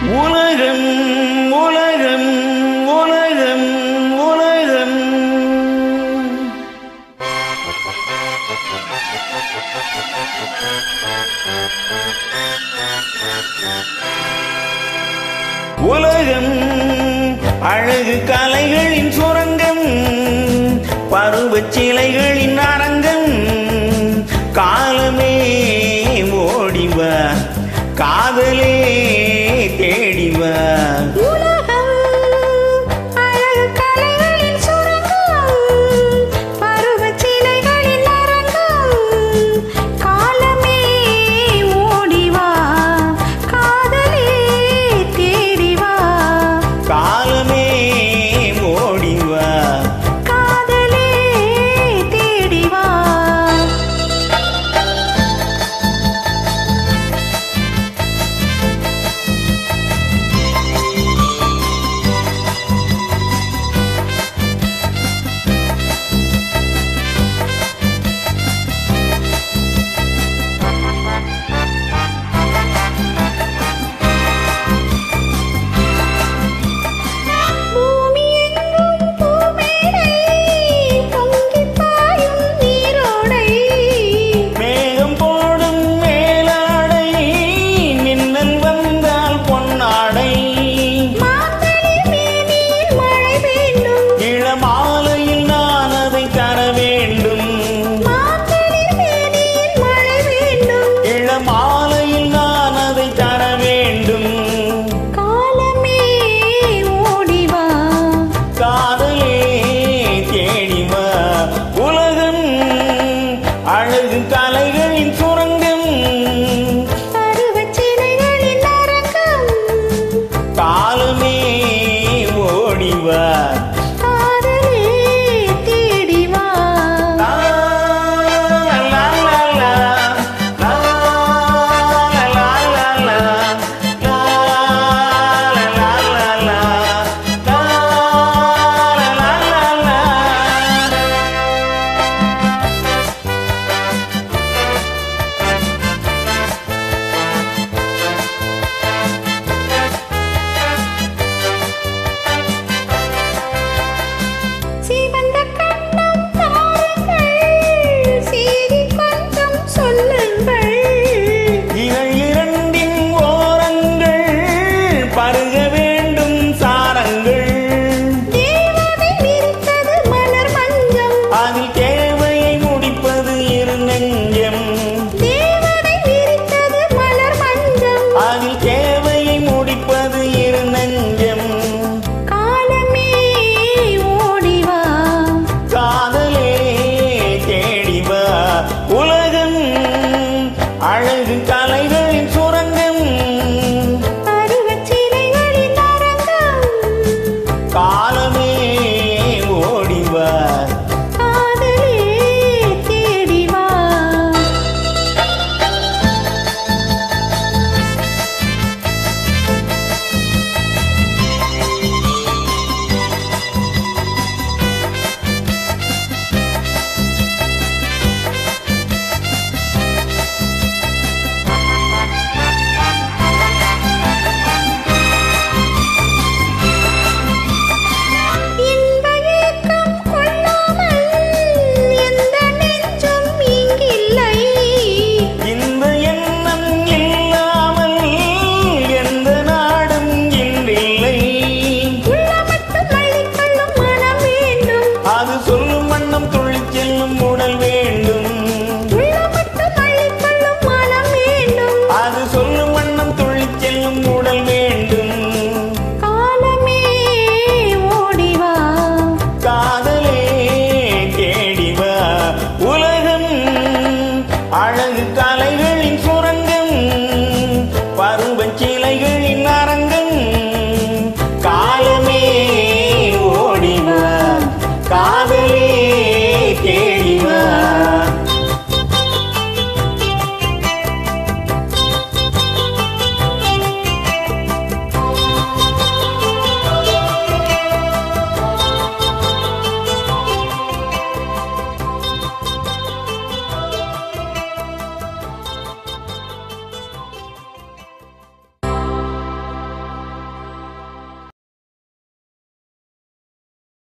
உலகம் உலகம் உலகம் உலகம் உலகம் அழகு கலைகளின் சுரங்கம், பருவச் சிலைகளின் அரங்கம். காலமே ஓடிவா, காதலே தேடிவா. அழகு கலைகளின் சுரங்கம், பருவச் சிலைகளின் அரங்கம். காலமே ஓடிவா, காதலே தேடிவா. அழகு கலைகளின் சுரங்கம், பருவச் சிலைகளின் அரங்கம். காலமே ஓடிவா, காதலே தேடிவா. அது சொல்லும் வண்ணம் துள்ளிச் செல்லும் உடல் வேண்டும், அது சொல்லும் வண்ணம் துள்ளிச் செல்லும் உடல் வேண்டும். காலமே ஓடிவா, காதலே தேடிவா. உலகம் அழ